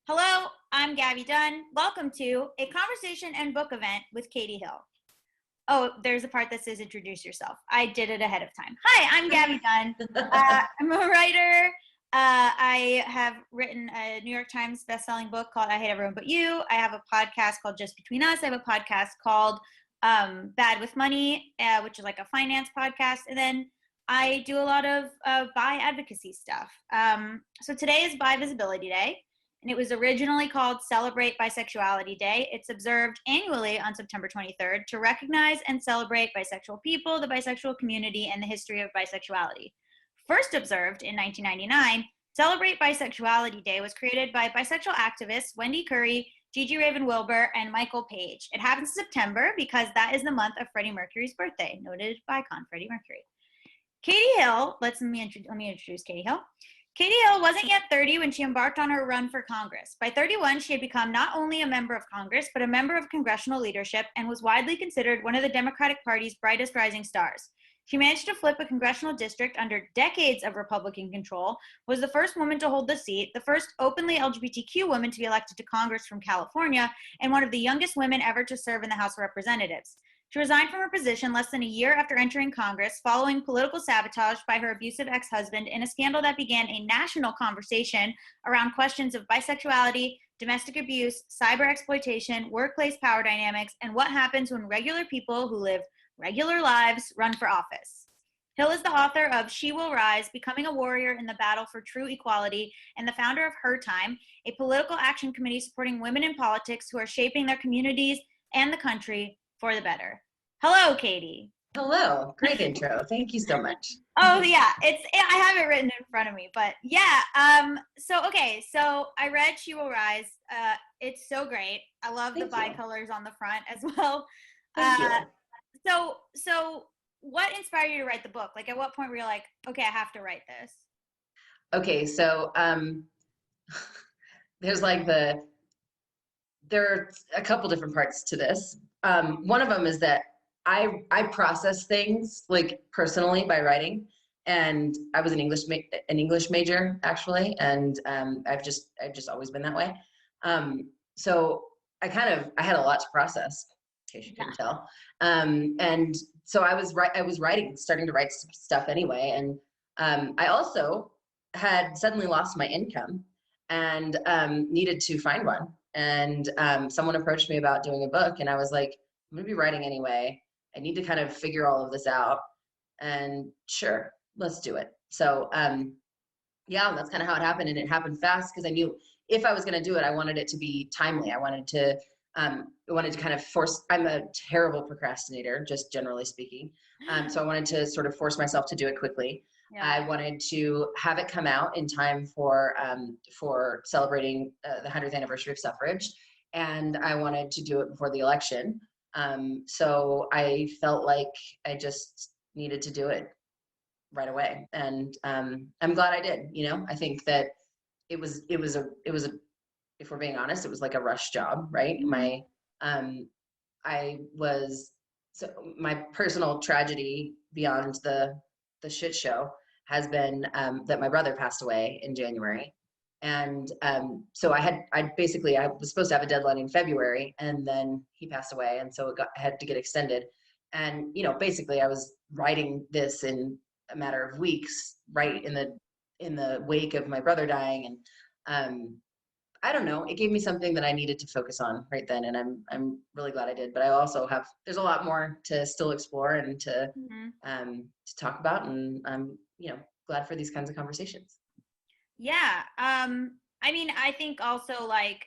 Hello, I'm Gaby Dunn. Welcome to a conversation and book event with Katie Hill. Oh, there's a part that says introduce yourself. I did it ahead of time. Hi, I'm Gaby Dunn. I'm a writer. I have written a New York Times bestselling book called I Hate Everyone But You. I have a podcast called Just Between Us. I have a podcast called Bad with Money, which is like a finance podcast. And then I do a lot of bi advocacy stuff. So today is Bi Visibility Day, and it was originally called Celebrate Bisexuality Day. It's observed annually on September 23rd to recognize and celebrate bisexual people, the bisexual community, and the history of bisexuality. First observed in 1999, Celebrate Bisexuality Day was created by bisexual activists Wendy Curry, Gigi Raven Wilbur, and Michael Page. It happens in September because that is the month of Freddie Mercury's birthday, noted bicon Freddie Mercury. Katie Hill, let me introduce Katie Hill. Katie Hill wasn't yet 30 when she embarked on her run for Congress. By 31, she had become not only a member of Congress, but a member of congressional leadership and was widely considered one of the Democratic Party's brightest rising stars. She managed to flip a congressional district under decades of Republican control, was the first woman to hold the seat, the first openly LGBTQ woman to be elected to Congress from California, and one of the youngest women ever to serve in the House of Representatives. She resigned from her position less than a year after entering Congress, following political sabotage by her abusive ex-husband in a scandal that began a national conversation around questions of bisexuality, domestic abuse, cyber exploitation, workplace power dynamics, and what happens when regular people who live regular lives run for office. Hill is the author of She Will Rise, Becoming a Warrior in the Battle for True Equality, and the founder of Her Time, a political action committee supporting women in politics who are shaping their communities and the country for the better. Hello, Katie. Hello. Great intro. Thank you so much. Oh yeah, I have it written in front of me, but yeah. So I read She Will Rise. It's so great. I love the bi-colors on the front as well. Thank you. So what inspired you to write the book? Like, at what point were you like, okay, I have to write this? Okay, so there are a couple different parts to this. One of them is that I process things like personally by writing, and I was an English major actually, and I've just always been that way. So I had a lot to process, in case you couldn't tell. And so I was starting to write stuff anyway, and I also had suddenly lost my income and needed to find one. And someone approached me about doing a book, and I was like, I'm gonna be writing anyway. I need to kind of figure all of this out, and sure, let's do it. So yeah, that's kind of how it happened, and it happened fast because I knew if I was gonna do it, I wanted it to be timely. I wanted to kind of force. I'm a terrible procrastinator, just generally speaking. So I wanted to sort of force myself to do it quickly. Yeah. I wanted to have it come out in time for celebrating the 100th anniversary of suffrage, and I wanted to do it before the election. So I felt like I just needed to do it right away, and I'm glad I did. You know, I think that it was a if we're being honest, it was like a rush job, right? Mm-hmm. My personal tragedy beyond the shit show has been that my brother passed away in January. And so I was supposed to have a deadline in February, and then he passed away. And so had to get extended. And, you know, basically I was writing this in a matter of weeks, right in the wake of my brother dying. And I don't know, it gave me something that I needed to focus on right then. And I'm really glad I did. But I also there's a lot more to still explore and to talk about. And I'm, you know, glad for these kinds of conversations. Yeah. I mean, I think also like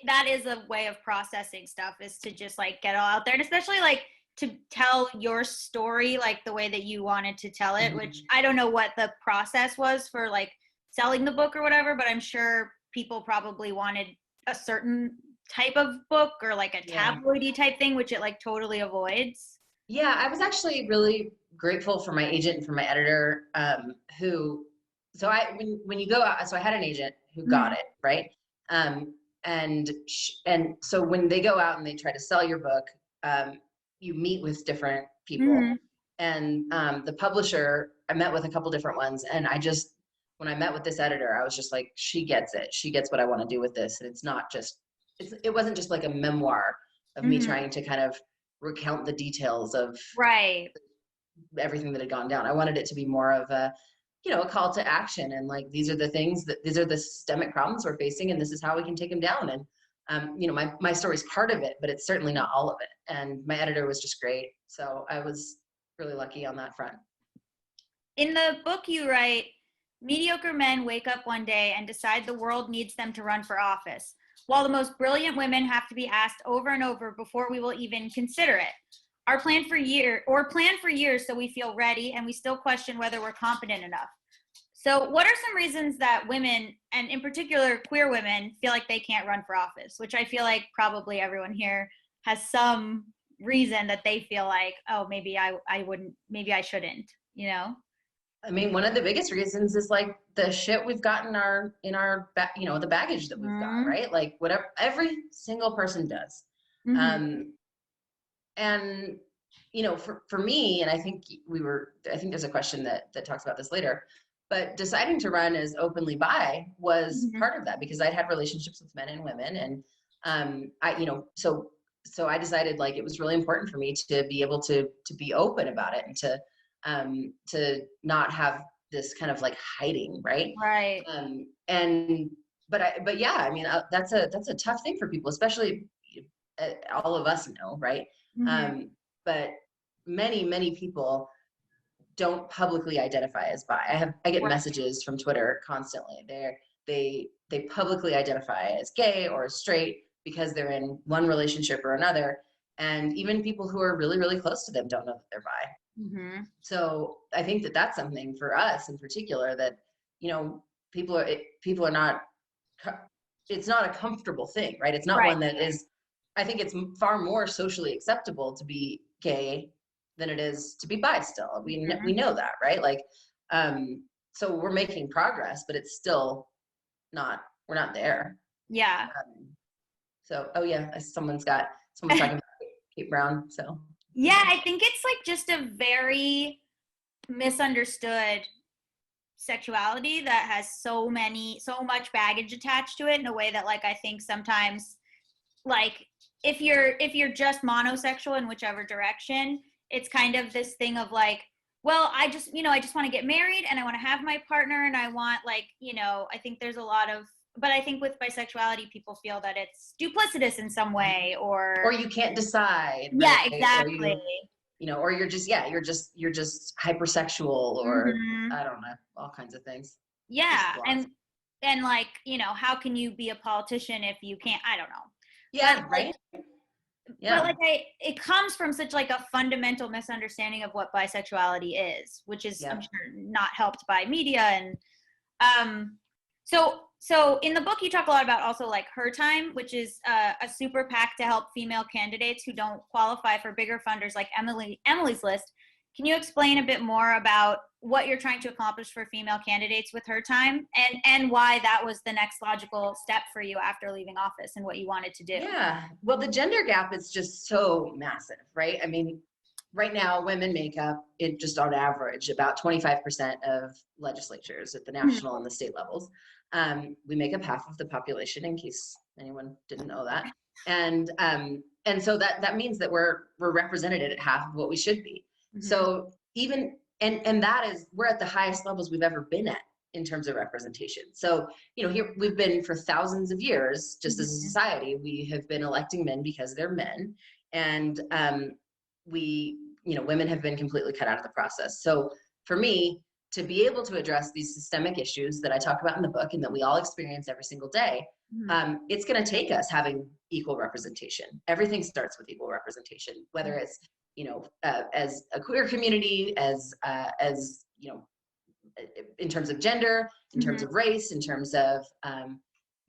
that is a way of processing stuff, is to just like get all out there, and especially like to tell your story like the way that you wanted to tell it, mm-hmm. which I don't know what the process was for like selling the book or whatever, but I'm sure people probably wanted a certain type of book or like a tabloidy type thing, which it like totally avoids. Yeah, I was actually really grateful for my agent and for my editor, when you go out, so I had an agent who got it, right? And so when they go out and they try to sell your book, you meet with different people. Mm-hmm. And the publisher, I met with a couple different ones, and I just when I met with this editor, I was just like, she gets it. She gets what I want to do with this. And it's not just, it wasn't just like a memoir of me trying to kind of recount the details of Right. everything that had gone down. I wanted it to be more of a, a call to action, and like, these are the things these are the systemic problems we're facing, and this is how we can take them down. And my story's part of it, but it's certainly not all of it. And my editor was just great. So I was really lucky on that front. In the book you write, mediocre men wake up one day and decide the world needs them to run for office, while the most brilliant women have to be asked over and over before we will even consider it. Our plan for years so we feel ready, and we still question whether we're competent enough. So what are some reasons that women, and in particular queer women, feel like they can't run for office? Which I feel like probably everyone here has some reason that they feel like, oh, maybe I wouldn't, maybe I shouldn't, I mean, one of the biggest reasons is like the shit we've got in our the baggage that we've got, right? Like whatever every single person does. And for me, and I think there's a question that talks about this later, but deciding to run as openly bi was part of that, because I'd had relationships with men and women, and so I decided like it was really important for me to be able to be open about it, and to not have this kind of like hiding, right? Right. But yeah, I mean, that's a tough thing for people, especially all of us know, right? But many people don't publicly identify as bi. I get messages from Twitter constantly. They publicly identify as gay or as straight because they're in one relationship or another. And even people who are really, really close to them don't know that they're bi. So I think that that's something for us in particular that, people are not, it's not a comfortable thing, right? It's not one that is, I think it's far more socially acceptable to be gay than it is to be bi still. We know that, right? Like, so we're making progress, but it's still we're not there. Yeah. So, oh yeah, someone's talking about Kate Brown, so. Yeah, I think it's like just a very misunderstood sexuality that has so much baggage attached to it, in a way that like I think sometimes like if you're just monosexual in whichever direction, it's kind of this thing of like, well, I just want to get married and I want to have my partner and I want like, I think there's a lot of, but I think with bisexuality, people feel that it's duplicitous in some way, or you can't decide. Yeah, right? exactly. Or you're just hypersexual, or I don't know, all kinds of things. Yeah, and like, how can you be a politician if you can't? I don't know. Yeah, but, right. Yeah. But like it comes from such like a fundamental misunderstanding of what bisexuality is, which is I'm sure not helped by media. And so in the book you talk a lot about also like Her Time, which is a super PAC to help female candidates who don't qualify for bigger funders like Emily's List. Can you explain a bit more about what you're trying to accomplish for female candidates with Her Time, and why that was the next logical step for you after leaving office and what you wanted to do? Yeah, well, the gender gap is just so massive, right? I mean, right now, women make up, just on average, about 25% of legislatures at the national and the state levels. We make up half of the population, in case anyone didn't know that. And so that means that we're represented at half of what we should be. So even, and that is, we're at the highest levels we've ever been at in terms of representation. So, here we've been for thousands of years, just as a society, we have been electing men because they're men. And women have been completely cut out of the process. So for me, to be able to address these systemic issues that I talk about in the book and that we all experience every single day, it's going to take us having equal representation. Everything starts with equal representation, whether it's, as a queer community, as in terms of gender, in terms of race, in terms of,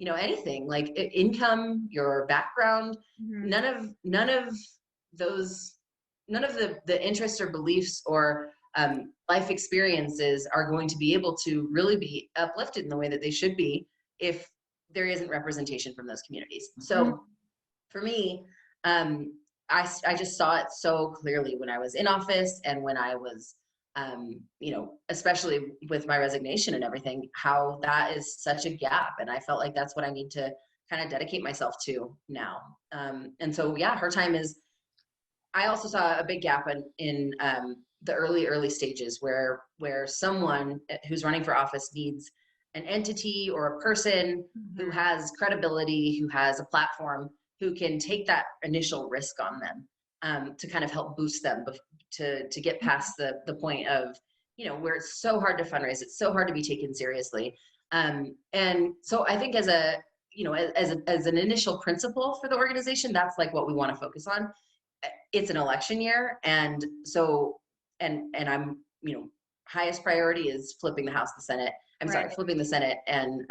anything like income, your background, none of the interests or beliefs or life experiences are going to be able to really be uplifted in the way that they should be if there isn't representation from those communities. So for me, I just saw it so clearly when I was in office and when I was you know, especially with my resignation and everything, how that is such a gap. And I felt like that's what I need to kind of dedicate myself to now. And so, yeah, her time is, I also saw a big gap in the early stages where someone who's running for office needs an entity or a person who has credibility, who has a platform, who can take that initial risk on them, to kind of help boost them to get past the point of, you know, where it's so hard to fundraise, it's so hard to be taken seriously. And so I think as a, you know, as an initial principle for the organization, that's like what we want to focus on. It's an election year, and so and I'm, you know, highest priority is flipping the House, the Senate. Flipping the Senate and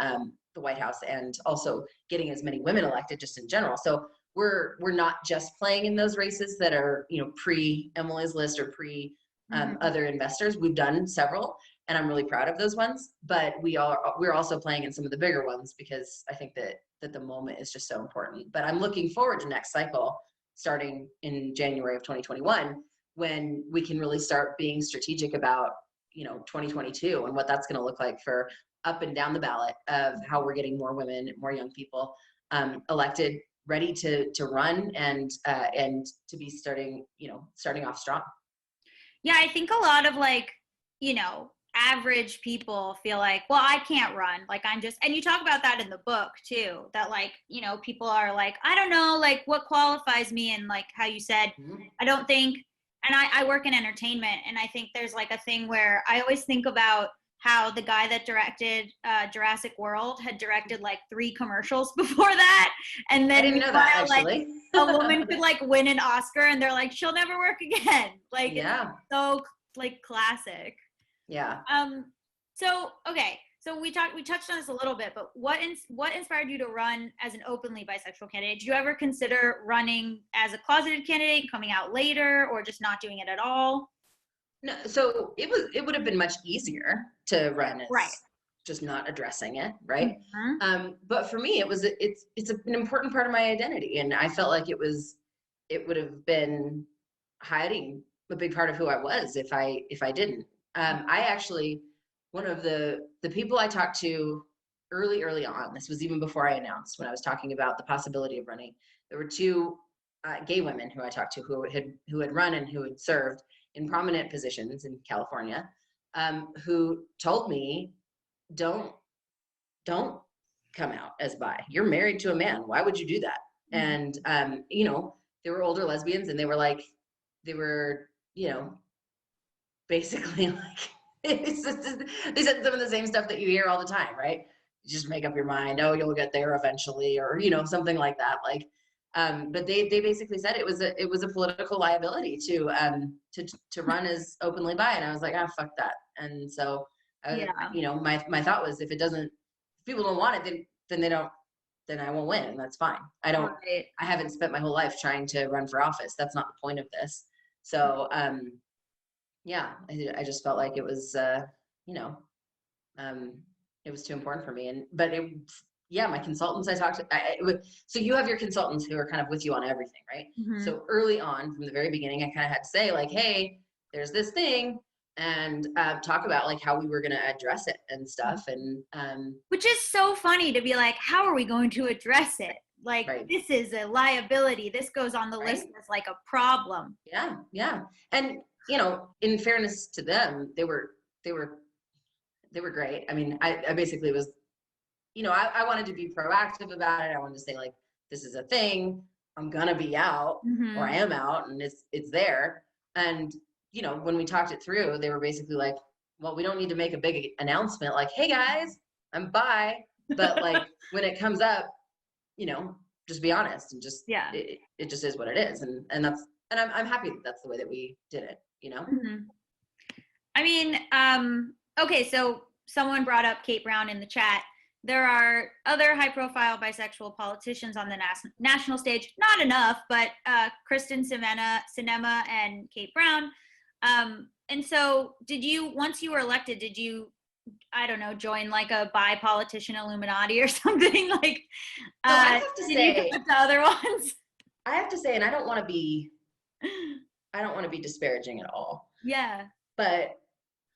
the White House, and also getting as many women elected just in general. So we're not just playing in those races that are, you know, pre Emily's List or pre other investors. We've done several, and I'm really proud of those ones. But we're also playing in some of the bigger ones because I think that the moment is just so important. But I'm looking forward to next cycle, starting in January of 2021, when we can really start being strategic about, you know, 2022 and what that's going to look like for up and down the ballot of how we're getting more women, more young people elected, ready to run and to be starting off strong. Yeah, I think a lot of, like, you know, average people feel like, well, I can't run. Like, I'm just, and you talk about that in the book too, that, like, you know, people are like, I don't know, like, what qualifies me. And like how you said, I don't think, and I work in entertainment, and I think there's like a thing where I always think about how the guy that directed Jurassic World had directed like 3 commercials before that. And then I didn't know that, actually. Like, a woman could like win an Oscar and they're like, she'll never work again. Like, yeah. It's so like classic. Yeah. So, okay. So we touched on this a little bit, but what inspired you to run as an openly bisexual candidate? Did you ever consider running as a closeted candidate, coming out later, or just not doing it at all? No, so it would have been much easier to run as right. just not addressing it, right? Mm-hmm. But for me, it's an important part of my identity, and I felt like it would have been hiding a big part of who I was if I didn't. I actually, one of the people I talked to early on, this was even before I announced, when I was talking about the possibility of running, there were 2 gay women who I talked to who had run and who had served in prominent positions in California, who told me, don't come out as bi. You're married to a man. Why would you do that? Mm-hmm. And, you know, they were older lesbians, and they were, you know, basically like, they said some of the same stuff that you hear all the time, right? You just make up your mind. Oh, you'll get there eventually, or, you know, something like that. Like, but they basically said it was a political liability to run as openly bi, and I was like, fuck that. And so, you know, my thought was, if people don't want it, then I won't win, and that's fine. I haven't spent my whole life trying to run for office. That's not the point of this. So, yeah, I just felt like it was, you know, it was too important for me. My consultants I talked to, so you have your consultants who are kind of with you on everything, right? Mm-hmm. So early on, from the very beginning, I kind of had to say, like, hey, there's this thing, and talk about like how we were going to address it and stuff. And which is so funny to be like, how are we going to address it? Like, This is a liability. This goes on the list as like a problem. Yeah. And, you know, in fairness to them, they were great. I mean, I basically was, you know, I wanted to be proactive about it. I wanted to say, like, this is a thing. I'm going to be out, mm-hmm. or I am out, and it's there. And, you know, when we talked it through, they were basically like, well, we don't need to make a big announcement like, hey guys, I'm bi. But like, when it comes up, you know, just be honest, and just, it just is what it is. And I'm happy that that's the way that we did it, you know? Mm-hmm. I mean, okay. So someone brought up Kate Brown in the chat. There are other high-profile bisexual politicians on the national stage. Not enough, but Kristen Sinema and Kate Brown. And so once you were elected, did you, I don't know, join like a bi politician Illuminati or something? Like, I have to say, you go to other ones? I have to say, and I don't want to be disparaging at all. Yeah. But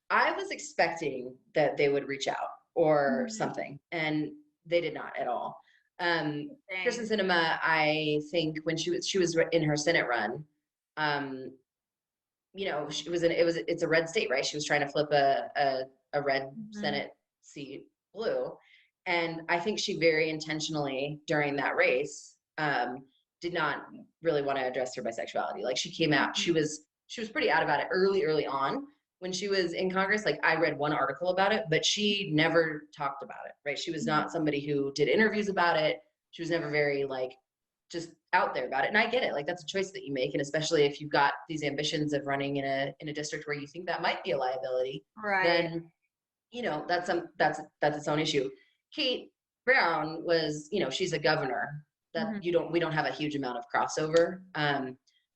I was expecting that they would reach out or Mhm. something, and they did not at all. Kristen Interesting. Cinema, I think when she was in her Senate run, um, it's a red state, right? She was trying to flip a red Mhm. Senate seat blue, and I think she very intentionally during that race did not really want to address her bisexuality. Like she came out, Mhm. she was pretty out about it early on when she was in Congress. Like I read one article about it, but she never talked about it, right? She was not somebody who did interviews about it. She was never very like just out there about it. And I get it. Like that's a choice that you make. And especially if you've got these ambitions of running in a district where you think that might be a liability, Right. then, that's its own issue. Kate Brown was, she's a governor that Mhm. we don't have a huge amount of crossover.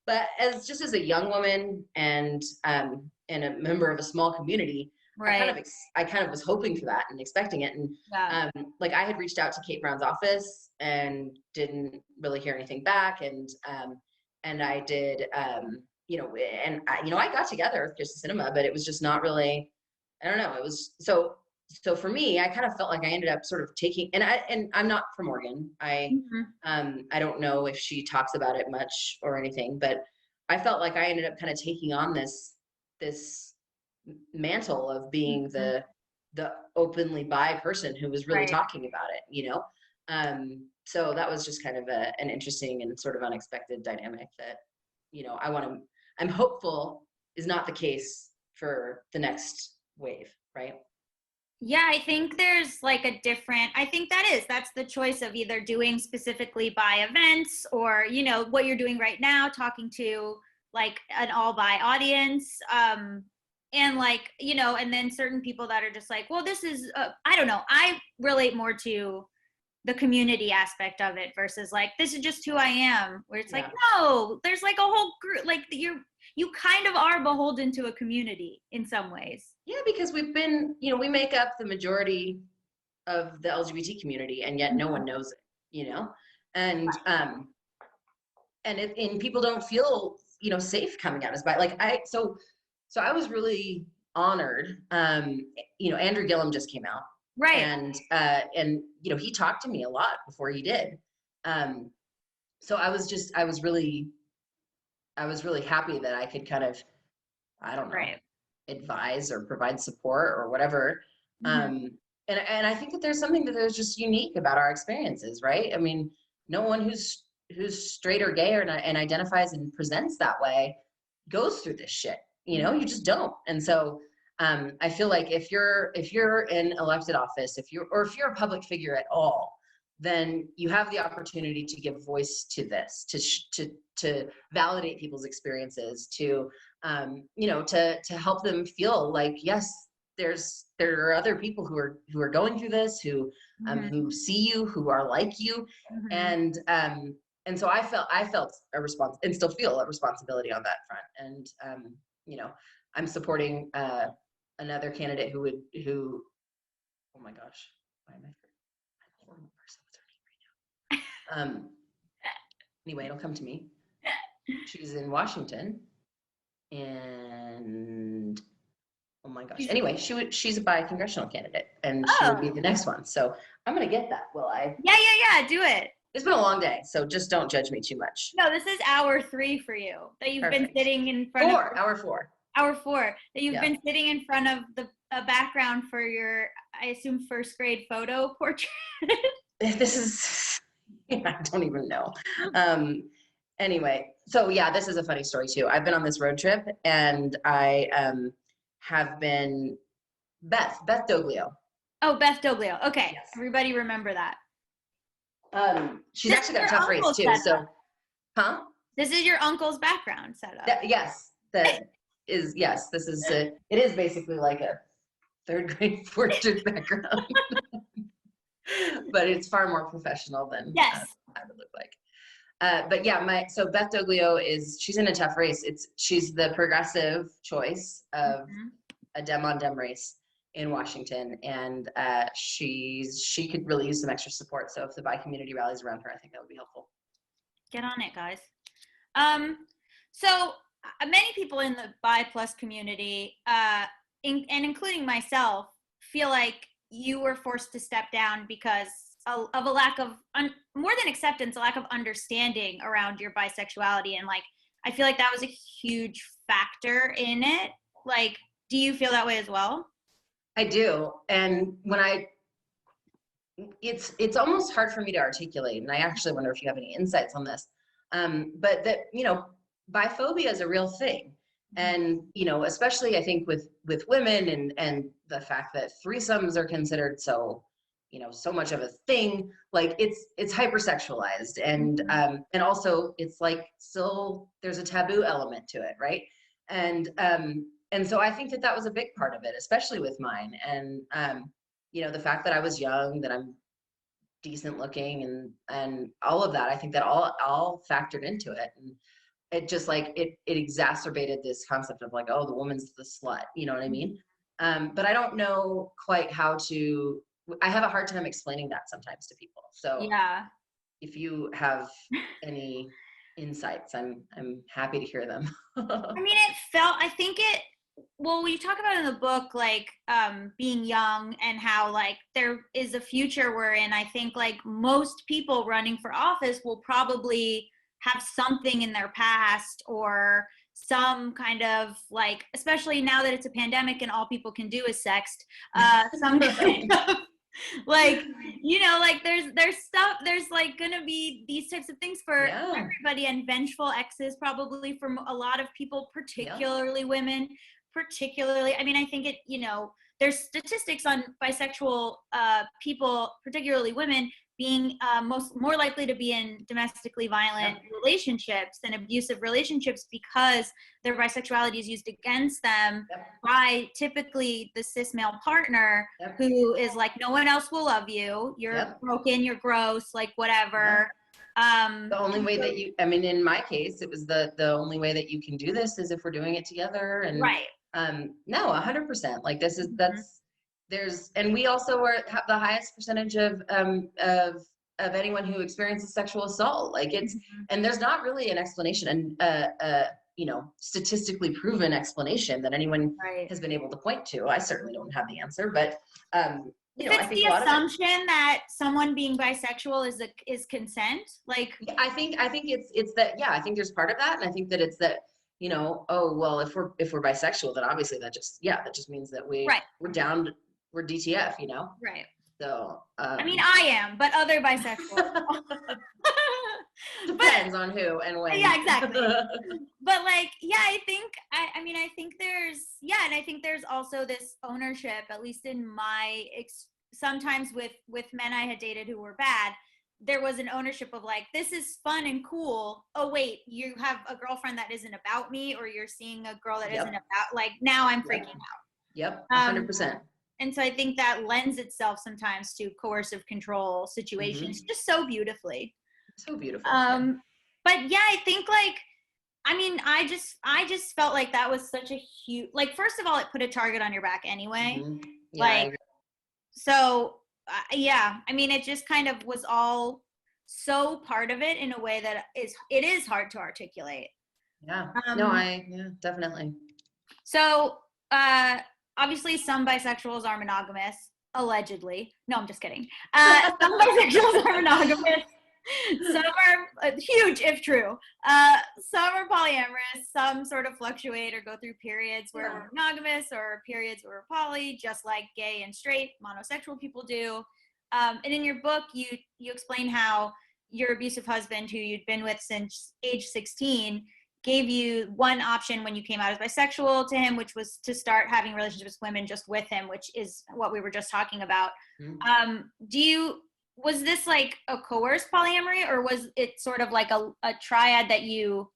But as a young woman and a member of a small community, Right. I kind of was hoping for that and expecting it. And Yeah. like I had reached out to Kate Brown's office and didn't really hear anything back. And I did, I got together with Kristen Cinema, but it was just not really, I don't know. It was so for me, I kind of felt like I ended up sort of taking, and I'm not from Oregon. Mhm. I don't know if she talks about it much or anything, but I felt like I ended up kind of taking on this mantle of being Mhm. the openly bi person who was really Right. talking about it. So that was just kind of an interesting and sort of unexpected dynamic that, I'm hopeful is not the case for the next wave, right? Yeah, I think there's like I think that's the choice of either doing specifically by events or, what you're doing right now, talking to like an all by audience. And like, and then certain people that are just like, well, this is, I don't know. I relate more to the community aspect of it versus like, this is just who I am, where it's like, Yeah. no, there's like a whole group, like you kind of are beholden to a community in some ways. Yeah, because we make up the majority of the LGBT community, and yet no one knows it. And and people don't feel safe coming out as bi. Like so I was really honored. Andrew Gillum just came out, Right. and he talked to me a lot before he did. So I was really happy that I could kind of, I don't know, Right. advise or provide support or whatever. Mhm. Um, and I think that there's something that is just unique about our experiences, right? I mean, no one who's straight or gay and identifies and presents that way goes through this shit. You just don't. And so I feel like if you're in elected office, if you're a public figure at all, then you have the opportunity to give voice to this, to validate people's experiences, to help them feel like, yes, there are other people who are going through this, who Mhm. see you, who are like you. Mhm. And so I felt a response and still feel a responsibility on that front. And you know I'm supporting another candidate who oh my gosh, why am I I'm a horrible person with her name right now. Anyway, it'll come to me. She's in Washington, and oh my gosh. She's- Anyway, she's a bi-congressional candidate, and she would Oh, be the next one. So I'm gonna get that. Will I? yeah, yeah, yeah. Do it. It's been a long day, so just don't judge me too much. No, this is hour 3 for you that you've been Perfect. sitting in front of Hour 4. hour 4 that you've Yeah. been sitting in front of the background for your, I assume, first grade photo portrait. This is I don't even know. Anyway, so yeah, this is a funny story too. I've been on this road trip, and I have been Beth Doglio. Oh, Beth Doglio. Okay, Yes. everybody remember that. She's This actually is got a your tough race uncle's too. setup. So, huh? This is your uncle's background setup. Yes, that is yes. This is it is basically like a third grade portrait background, but it's far more professional than Yes. I would look like. But yeah, so Beth Doglio she's in a tough race. She's the progressive choice of Mhm. a dem on dem race in Washington, and she could really use some extra support. So if the bi community rallies around her, I think that would be helpful. Get on it, guys. So many people in the bi plus community and including myself, feel like you were forced to step down because of a lack of more than acceptance, a lack of understanding around your bisexuality. And like, I feel like that was a huge factor in it. Like, do you feel that way as well? I do. And it's almost hard for me to articulate. And I actually wonder if you have any insights on this. But that, biphobia is a real thing. And, especially I think with women and the fact that threesomes are considered so much of a thing, like it's hypersexualized, and also it's like still there's a taboo element to it, right? And so I think that was a big part of it, especially with mine. And the fact that I was young, that I'm decent looking, and all of that, I think that all factored into it. And it just like it exacerbated this concept of like, oh, the woman's the slut, you know what I mean? But I don't know quite how to. I have a hard time explaining that sometimes to people. So Yeah. if you have any insights, I'm happy to hear them. I mean, well, we talk about in the book, like, being young and how like there is a future wherein I think like most people running for office will probably have something in their past or some kind of like, especially now that it's a pandemic and all people can do is sext, some kind of like, like there's stuff, there's like gonna be these types of things for everybody, and vengeful exes probably for a lot of people, particularly women, particularly, I mean, I think there's statistics on bisexual people, particularly women, being more likely to be in domestically violent relationships than abusive relationships because their bisexuality is used against them by typically the cis male partner who is like, no one else will love you. You're broken, you're gross, like whatever. The only way that in my case, it was the only way that you can do this is if we're doing it together. And right. No, 100%. Like and we also have the highest percentage of anyone who experiences sexual assault. Like and there's not really an explanation, and statistically proven explanation that anyone has been able to point to. I certainly don't have the answer, but if it's I think the assumption that someone being bisexual is consent, like I think it's that. Yeah, I think there's part of that, and I think that it's that. Oh well, if we're bisexual, then obviously that just means that we're down, we're DTF, Right. So I mean, I am, but other bisexual depends on who and when. Yeah, exactly. But like, yeah, I think and I think there's also this ownership, at least in my sometimes with men I had dated who were bad. There was an ownership of like, this is fun and cool. Oh wait, you have a girlfriend that isn't about me, or you're seeing a girl that isn't about, like, now I'm freaking out. Yep, 100%. And so I think that lends itself sometimes to coercive control situations just so beautifully. So beautiful. But yeah, I think like, I mean, I just felt like that was such a huge, like, first of all, it put a target on your back anyway. Like, so yeah, I mean, it just kind of was all so part of it in a way that it is hard to articulate. Yeah. Definitely. So, obviously some bisexuals are monogamous, allegedly. No, I'm just kidding. Some bisexuals are monogamous. Some are huge, if true. Some are polyamorous. Some sort of fluctuate or go through periods where we're monogamous or periods where we're poly, just like gay and straight monosexual people do. And in your book, you explain how your abusive husband, who you'd been with since age 16, gave you one option when you came out as bisexual to him, which was to start having relationships with women just with him, which is what we were just talking about. Was this like a coerced polyamory, or was it sort of like a triad that you,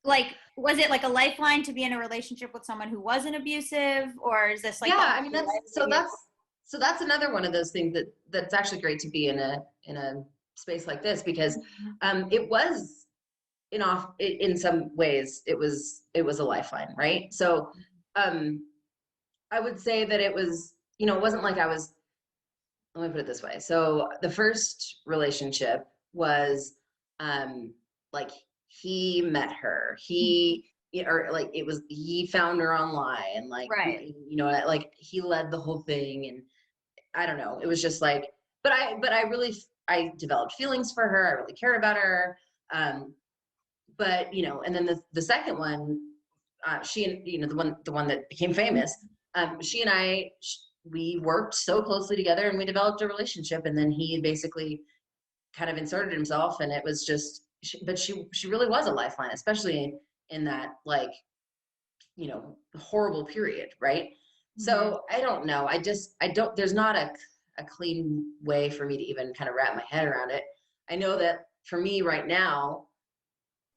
like, was it like a lifeline to be in a relationship with someone who wasn't abusive, or is this like, I mean, that's another one of those things that's actually great to be in a space like this, because it was in some ways it was a lifeline, right? So I would say that it was, it wasn't like let me put it this way. So the first relationship was like, he met her, he or like he found her online, like, Right. you know, like he led the whole thing. And I don't know, it was just like, I developed feelings for her. I really cared about her. But, you know, and then the second one, she and, you know, the one that became famous, she and we worked so closely together and we developed a relationship. And then he basically kind of inserted himself, and it was just, but she really was a lifeline, especially in that, like, you know, horrible period. Right. Mm-hmm. So I don't know. I don't, there's not a clean way for me to even kind of wrap my head around it. I know that for me right now,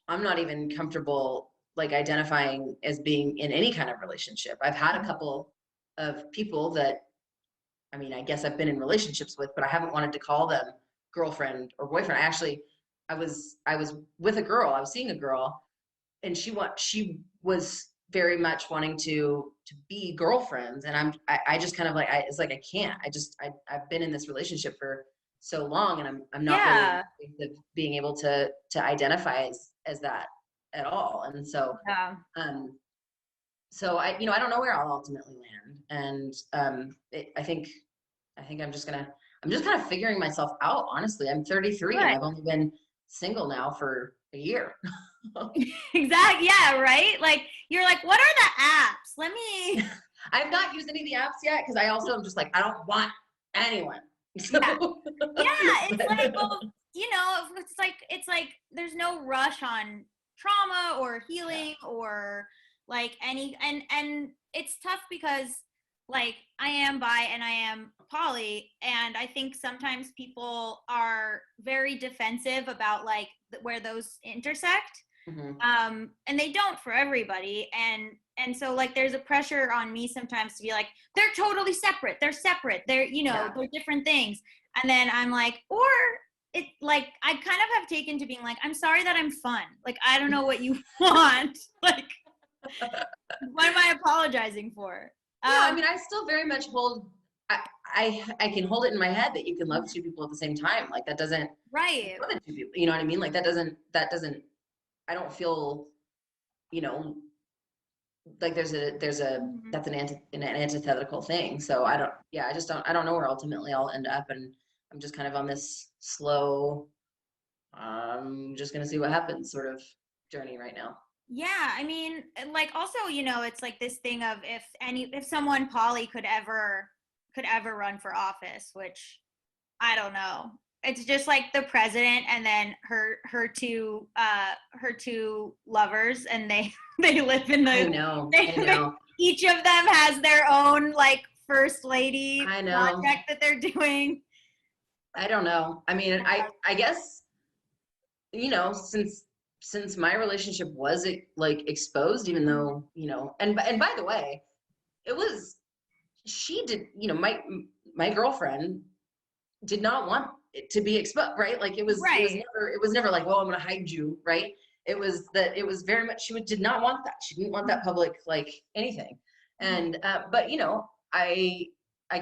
I'm not even comfortable like identifying as being in any kind of relationship. I've had a couple of people that, I mean, I guess I've been in relationships with, but I haven't wanted to call them girlfriend or boyfriend. I was with a girl. I was seeing a girl, and she was very much wanting to be girlfriends, and I just kind of like, it's like I can't. I've been in this relationship for so long, and I'm not Yeah. really being able to identify as that at all. And so Yeah. so I, you know, I don't know where I'll ultimately land. And I think I'm just kind of figuring myself out. Honestly, I'm 33 and Good. I've only been single now for a year. Exactly. Yeah. Right. Like you're like, what are the apps? Let me. I've not used any of the apps yet because I also am just like, I don't want anyone. So, Yeah. Yeah. It's like, but, well, you know, it's like there's no rush on trauma or yeah. healing or like and it's tough because like I am bi and I am poly, and I think sometimes people are very defensive about like where those intersect. Mhm. And they don't for everybody, and so like there's a pressure on me sometimes to be like, they're totally separate, they're you know, Yeah. they're different things. And then I'm like, or it, like I kind of have taken to being like, I'm sorry that I'm fun, like I don't know what you want. Like what am I apologizing for? Yeah, I mean, I still very much hold. I can hold it in my head that you can love two people at the same time. Like that doesn't Right. more than two people. You know what I mean? Like that doesn't. I don't feel, you know, like there's a Mhm. that's an antithetical thing. So I don't. Yeah, I don't know where ultimately I'll end up, and I'm just kind of on this slow. Just gonna see what happens sort of journey right now. Yeah, I mean, like also, you know, it's like this thing of if someone poly could ever run for office, which I don't know. It's just like the president and then her two lovers, and they they live in I the know. they, I know. each of them has their own like first lady I know. project that they're doing. I don't know. I mean, I guess, you know, since my relationship was like exposed, even though, you know, and by the way, it was, she did, you know, my girlfriend did not want it to be exposed, right? Like Right. it was never like, well, I'm gonna hide you, right? It was that it was very much, did not want that. She didn't want that public, like anything. And but you know, I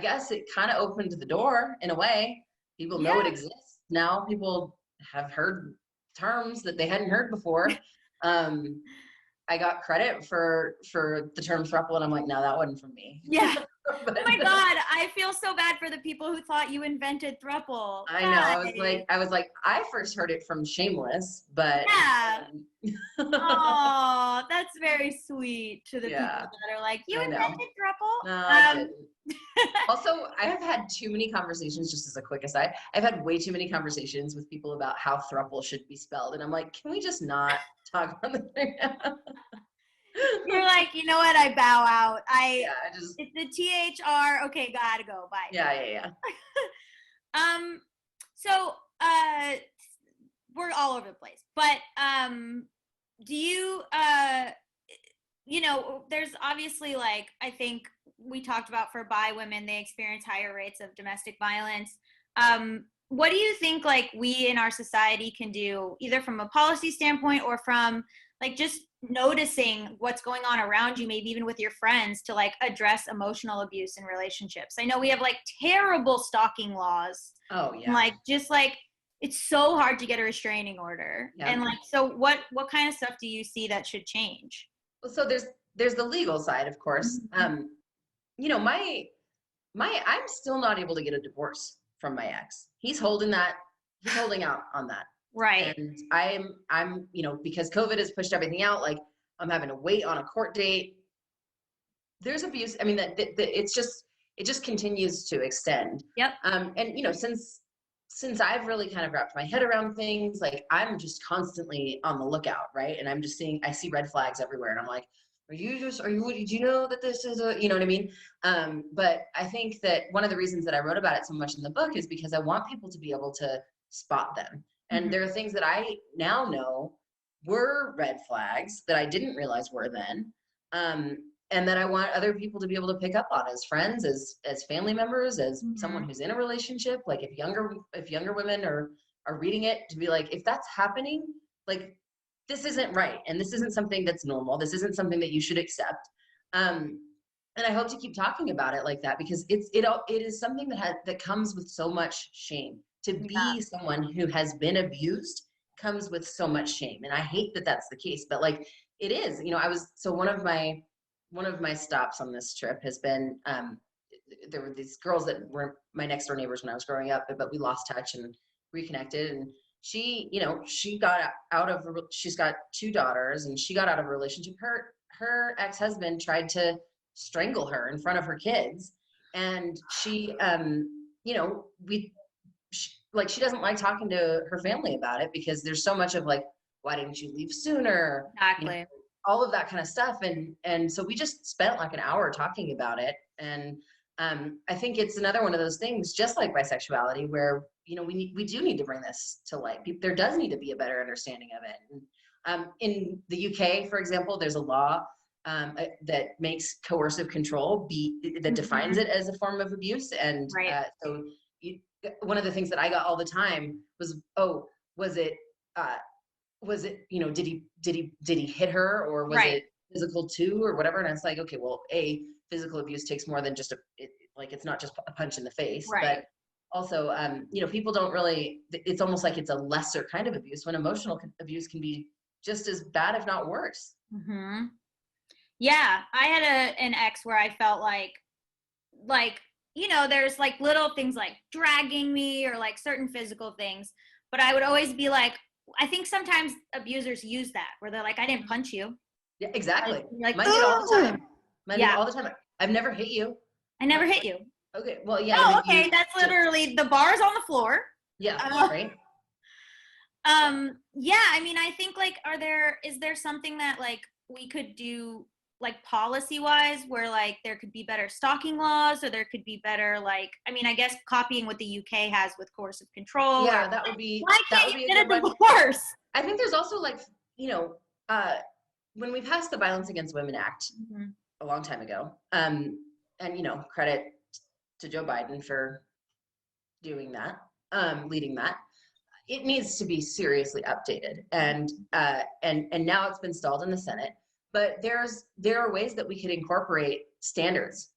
guess it kind of opened the door in a way. People know it Yeah. exists now. People have heard terms that they hadn't heard before. Um, I got credit for the term throuple, and I'm like, no, that wasn't from me. Yeah. Oh But my God, I feel so bad for the people who thought you invented throuple. I know. Guys. I was like, I first heard it from Shameless, but Yeah. um, Oh, that's very sweet to the people yeah, that are like, you I know. invented throuple. No, I didn't. Also, I have had too many conversations, just as a quick aside, I've had way too many conversations with people about how throuple should be spelled. And I'm like, can we just not talk about this right now? You're like, you know what? I bow out. Yeah, I just, It's the THR. Okay, gotta go. Bye. yeah. Um, so we're all over the place, but do you you know, there's obviously like I think we talked about for bi women, they experience higher rates of domestic violence. What do you think like we in our society can do, either from a policy standpoint or from like just noticing what's going on around you, maybe even with your friends, to like address emotional abuse in relationships? I know we have like terrible stalking laws, Oh, and yeah. like just like it's so hard to get a restraining order. Yeah. And like, so what kind of stuff do you see that should change? So there's the legal side, of course. You know, I'm still not able to get a divorce from my ex. He's holding out on that. Right. And I'm, you know, because COVID has pushed everything out, like I'm having to wait on a court date. There's abuse. I mean, it just continues to extend. Yep. And you know, since I've really kind of wrapped my head around things, like I'm just constantly on the lookout, right? And I see red flags everywhere, and I'm like, did you know that this is you know what I mean? But I think that one of the reasons that I wrote about it so much in the book is because I want people to be able to spot them. And there are things that I now know were red flags that I didn't realize were then. And that I want other people to be able to pick up on as friends, as family members, as someone who's in a relationship. Like if younger women are reading it, to be like, if that's happening, like this isn't right, and this isn't something that's normal. This isn't something that you should accept. And I hope to keep talking about it like that, because it is something that comes with so much shame. To be someone who has been abused comes with so much shame, and I hate that that's the case. But like it is, you know, one of my stops on this trip has been there were these girls that were my next door neighbors when I was growing up, but we lost touch and reconnected. And she, you know, she's got 2 daughters, and she got out of a relationship. Her ex-husband tried to strangle her in front of her kids. And she, you know, she doesn't like talking to her family about it, because there's so much of like, why didn't you leave sooner? Exactly. You know, all of that kind of stuff. And so we just spent like an hour talking about it. And I think it's another one of those things, just like bisexuality, where, you know, we do need to bring this to light. There does need to be a better understanding of it. And in the UK, for example, there's a law that makes coercive control that defines it as a form of abuse. And one of the things that I got all the time was, oh, was it, you know, did he hit her, or was it physical too, or whatever? And it's like, okay, well, physical abuse takes more than just it's not just a punch in the face, but also, you know, people don't really, it's almost like it's a lesser kind of abuse, when emotional abuse can be just as bad, if not worse. Yeah, I had an ex where I felt like, you know, there's like little things like dragging me or like certain physical things, but I would always be like, I think sometimes abusers use that, where they're like, I didn't punch you. Yeah, exactly. Like, Mine did all the time. All the time. I've never hit you. I never hit you. Okay, well, yeah. Oh, okay, that's literally, the bar's on the floor. Yeah, right. Yeah, I mean, I think like, is there something that like we could do, like policy wise, where like there could be better stalking laws, or there could be better, like, I mean, I guess copying what the UK has with coercive control. Yeah, that would be. Why can't you get a divorce? I think there's also like, you know, when we passed the Violence Against Women Act a long time ago, and you know, credit to Joe Biden for doing that, leading that. It needs to be seriously updated, and now it's been stalled in the Senate. But there are ways that we could incorporate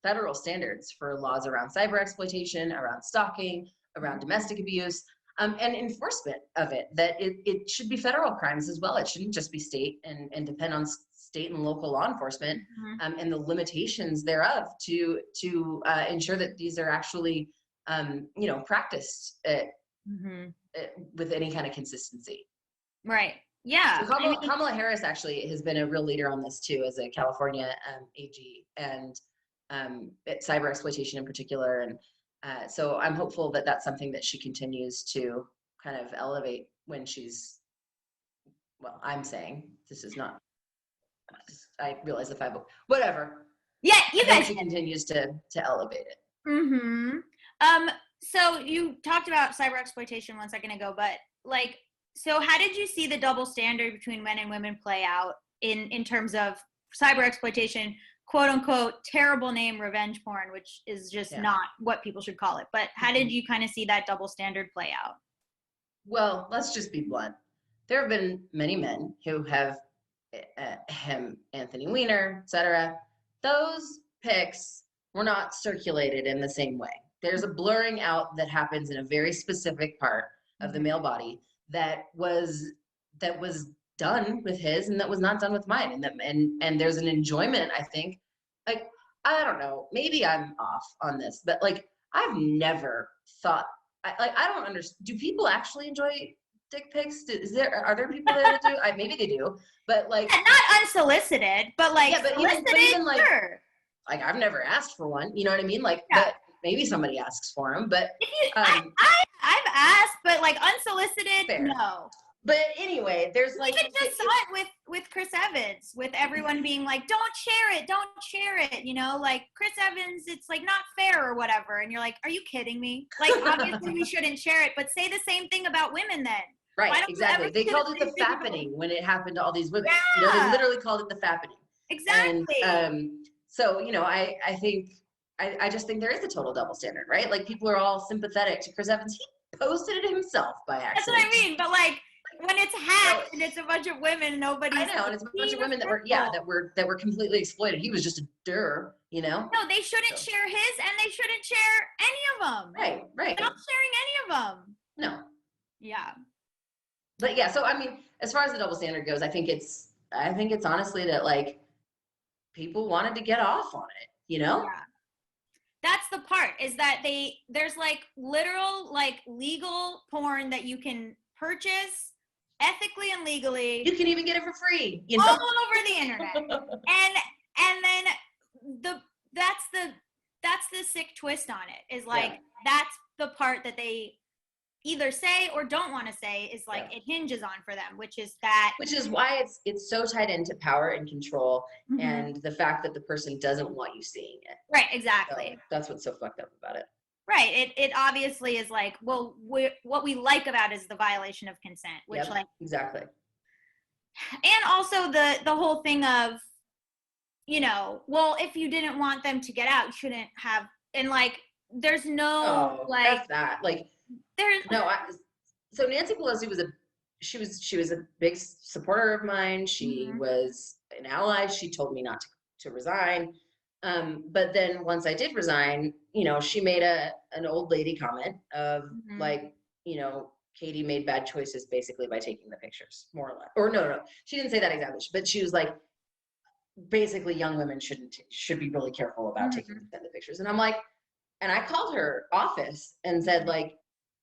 federal standards for laws around cyber exploitation, around stalking, around domestic abuse, and enforcement of it. That it should be federal crimes as well. It shouldn't just be state and depend on state and local law enforcement and the limitations thereof to ensure that these are actually you know, practiced with any kind of consistency. Right. Yeah. So Kamala Harris actually has been a real leader on this too, as a California AG, and cyber exploitation in particular. And so I'm hopeful that that's something that she continues to kind of elevate when she's, well, I'm saying this is not, I realize the 5, whatever. Yeah, you guys. She continues to elevate it. So you talked about cyber exploitation 1 second ago, but like, so how did you see the double standard between men and women play out in terms of cyber exploitation, quote unquote, terrible name, revenge porn, which is just not what people should call it. But how did you kind of see that double standard play out? Well, let's just be blunt. There have been many men who have Anthony Weiner, etc. Those pics were not circulated in the same way. There's a blurring out that happens in a very specific part of the male body that was done with his and that was not done with mine. And there's an enjoyment, I think. Like, I don't know, maybe I'm off on this, but like, I've never thought, I don't understand. Do people actually enjoy dick pics? Are there people that do? Maybe they do, but like, Yeah, not unsolicited, but like, yeah, but even like, sure. like I've never asked for one. You know what I mean? Like, Yeah. but maybe somebody asks for them. But If you, I've asked, but like unsolicited, fair. no. But anyway, there's like, even just saw it with Chris Evans, with everyone being like, don't share it, you know, like Chris Evans, it's like not fair or whatever. And you're like, are you kidding me? Like, obviously we shouldn't share it, but say the same thing about women then. right, exactly. They called it the fappening when it happened to all these women. Yeah. You know, they literally called it the fappening. Exactly. And so, you know, I think, I just think there is a total double standard, right? Like people are all sympathetic to Chris Evans. He posted it himself by accident. That's what I mean. But like, when it's hacked and it's a bunch of women, nobody. I know, and it's a bunch of women that were completely exploited. He was just a you know. No, they shouldn't share his, and they shouldn't share any of them. Right. They're not sharing any of them. No. Yeah. But yeah, so I mean, as far as the double standard goes, I think it's honestly that like people wanted to get off on it, you know. Yeah. That's the part, is that there's like literal like legal porn that you can purchase ethically and legally. You can even get it for free, you know? All over the internet. and then that's the sick twist on it, is like, that's the part that they either say or don't want to say, is like, it hinges on for them, which is why it's so tied into power and control, and the fact that the person doesn't want you seeing it. Right, exactly. So that's what's so fucked up about it. Right. It obviously is like, well, what we like about it is the violation of consent, which like, exactly. And also the whole thing of, you know, well, if you didn't want them to get out, you shouldn't have, and like, there's no like, that's that. Like, there's no. So Nancy Pelosi was a big supporter of mine. She was an ally. She told me not to resign. But then once I did resign, you know, she made an old lady comment of like, you know, Katie made bad choices basically by taking the pictures, more or less. Or no, she didn't say that exactly, but she was like, basically young women should be really careful about taking the pictures. And I'm like, and I called her office and said like,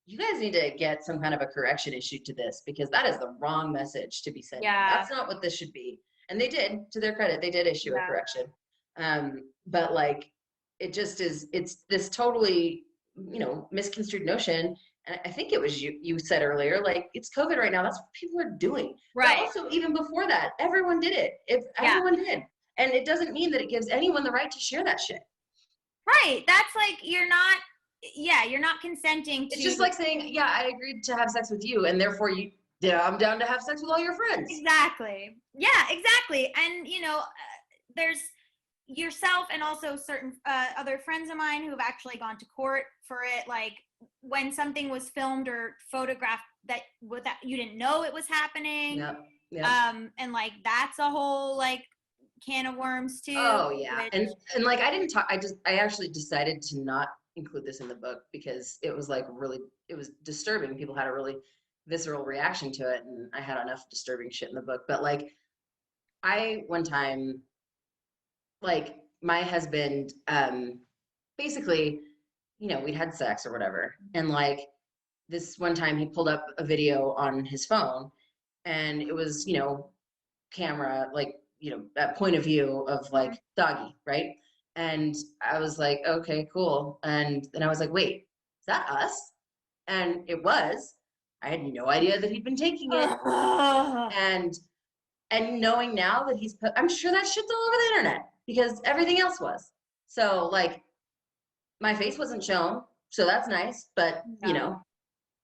you guys need to get some kind of a correction issued to this, because that is the wrong message to be sent. Yeah. That's not what this should be. And they did, to their credit, they did issue a correction. But like, it's this totally, you know, misconstrued notion. And I think it was you said earlier, like, it's COVID right now. That's what people are doing. right. But also, even before that, everyone did it. Everyone did. And it doesn't mean that it gives anyone the right to share that shit. Right. That's like, you're not consenting to. It's just like saying, yeah, I agreed to have sex with you, and therefore I'm down to have sex with all your friends. Exactly. Yeah, exactly. And, you know, there's yourself and also certain other friends of mine who have actually gone to court for it. Like, when something was filmed or photographed that you didn't know it was happening. Yeah. And like, that's a whole like can of worms too. Oh yeah. And like, I actually decided to not include this in the book because it was like it was disturbing. People had a really visceral reaction to it, and I had enough disturbing shit in the book. But like, one time, like, my husband, basically, you know, we'd had sex or whatever, and like, this one time he pulled up a video on his phone, and it was, you know, camera, like, you know, that point of view of like doggy, right? And I was like, okay, cool. And then I was like, wait, is that us? And it was. I had no idea that he'd been taking it. And knowing now that I'm sure that shit's all over the internet because everything else was. So like, my face wasn't shown, so that's nice, but you know,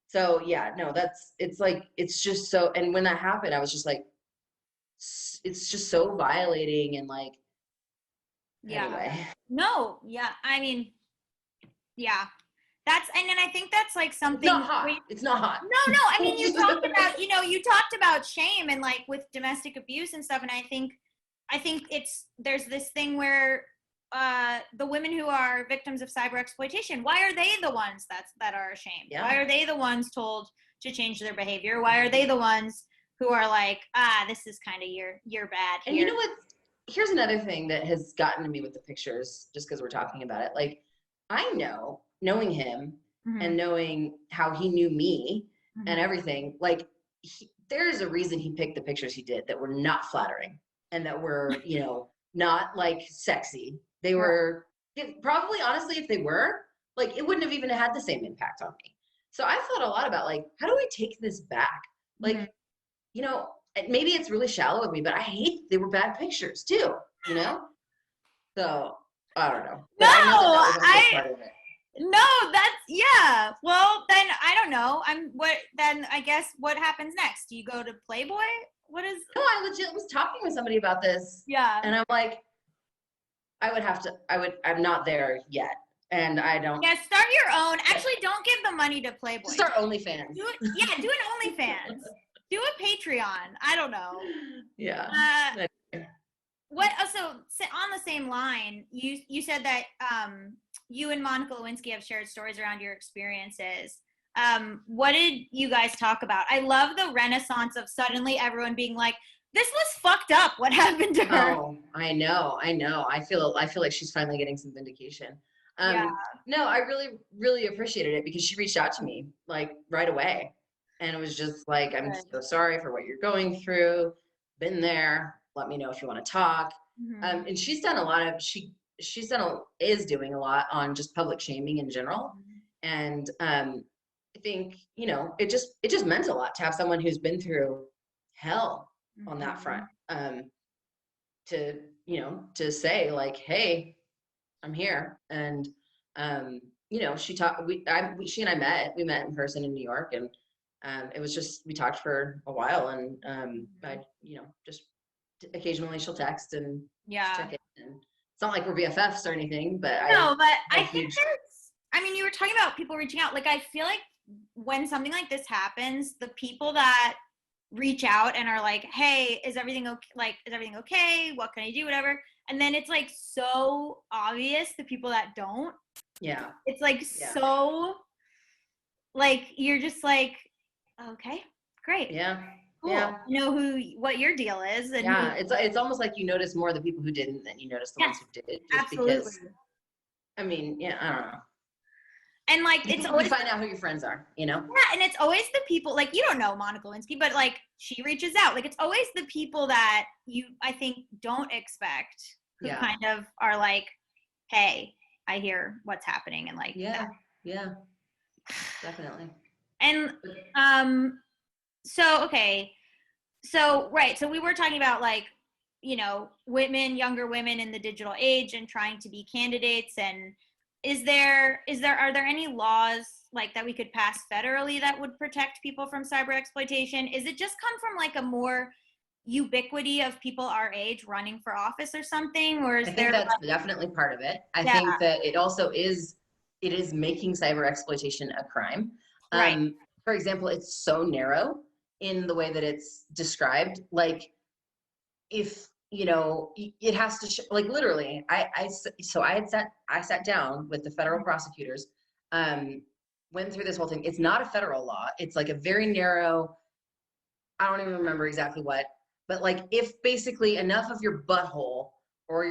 so yeah, no, it's just so, and when that happened, I was just like, it's just so violating and like, anyway. No, yeah, I mean, yeah. And then I think that's like something. It's not hot. It's not hot. No, I mean, you talked about shame and like with domestic abuse and stuff. And I think there's this thing where the women who are victims of cyber exploitation, why are they the ones that are ashamed? Yeah. Why are they the ones told to change their behavior? Why are they the ones who are like, this is kind of your bad here. And you know what? Here's another thing that has gotten to me with the pictures, just because we're talking about it. Like, I know, knowing him and knowing how he knew me and everything, like, there's a reason he picked the pictures he did that were not flattering and that were, you know, not like sexy. They were probably, honestly, if they were, like, it wouldn't have even had the same impact on me. So I thought a lot about, like, how do I take this back? Like, you know, maybe it's really shallow of me, but I hate they were bad pictures too, you know? So I don't know. But I know that was also part of it. No, yeah. Well, then I don't know. Then I guess what happens next? Do you go to Playboy? What is? No, I legit was talking with somebody about this. Yeah. And I'm like, I'm not there yet. And I don't. Yeah, start your own. Actually, don't give the money to Playboy. Start OnlyFans. Do an OnlyFans. Do a Patreon. I don't know. Yeah. So on the same line, you said that you and Monica Lewinsky have shared stories around your experiences. What did you guys talk about? I love the renaissance of suddenly everyone being like, this was fucked up. What happened to her? Oh, I know. I feel like she's finally getting some vindication. No, I really, really appreciated it because she reached out to me like right away. And it was just like, I'm so sorry for what you're going through. Been there. Let me know if you want to talk. And she's done is doing a lot on just public shaming in general. And I think, you know, it just meant a lot to have someone who's been through hell on that front, to, you know, to say like, hey, I'm here. And, you know, she and I met in person in New York, and it was just, we talked for a while, and I, you know, just occasionally she'll text and check in. And it's not like we're BFFs or anything, but I think you were talking about people reaching out. Like, I feel like when something like this happens, the people that reach out and are like, hey, is everything okay? Like, is everything okay? What can I do? Whatever. And then it's like so obvious the people that don't. Yeah. It's like so, like, you're just like, okay, great. Yeah. Cool. Yeah. You know what your deal is. And it's almost like you notice more the people who didn't than you notice the ones who did. Just absolutely. Because, I mean, yeah, I don't know. And like, it's always, you find out who your friends are, you know? Yeah, and it's always the people, like, you don't know Monica Lewinsky, but like, she reaches out. Like, it's always the people that you, I think, don't expect, who kind of are like, hey, I hear what's happening, and like, yeah, definitely. And so we were talking about, like, you know, younger women in the digital age and trying to be candidates. And are there any laws like that we could pass federally that would protect people from cyber exploitation? Is it just come from like a more ubiquity of people our age running for office or something? Or I think that's definitely part of it. I think that it also is making cyber exploitation a crime. Right. For example, it's so narrow in the way that it's described. Like, if, you know, it has to like, literally, I sat down with the federal prosecutors, went through this whole thing. It's not a federal law. It's like a very narrow, I don't even remember exactly what, but like, if basically enough of your butthole or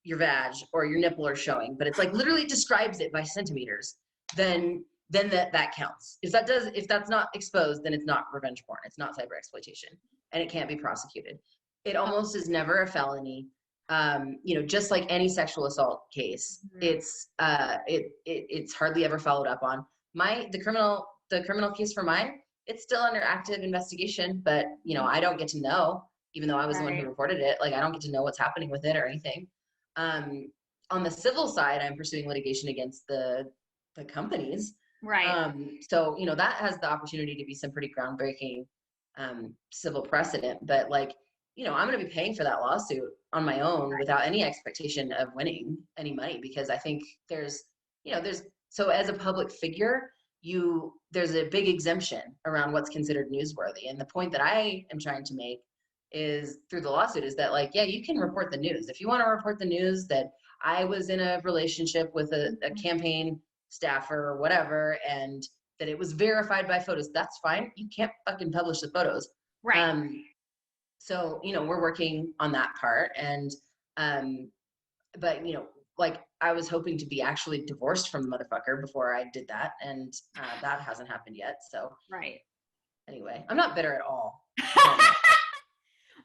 your vag or your nipple are showing, but it's like literally describes it by centimeters, then that counts. If that's not exposed, then it's not revenge porn. It's not cyber exploitation, and it can't be prosecuted. It almost is never a felony. You know, just like any sexual assault case, it's hardly ever followed up on. The criminal case for mine, it's still under active investigation, but you know, I don't get to know, even though I was the one who reported it. Like, I don't get to know what's happening with it or anything. On the civil side, I'm pursuing litigation against the companies. Right. So, you know, that has the opportunity to be some pretty groundbreaking civil precedent. But like, you know, I'm going to be paying for that lawsuit on my own without any expectation of winning any money, because I think so as a public figure, there's a big exemption around what's considered newsworthy. And the point that I am trying to make is through the lawsuit is that, like, yeah, you can report the news. If you want to report the news that I was in a relationship with a campaign staffer or whatever, and that it was verified by photos, that's fine. You can't fucking publish the photos. Right. So, we're working on that part. And, but, like I was hoping to be actually divorced from the motherfucker before I did that. And that hasn't happened yet. So Right. anyway, I'm not bitter at all.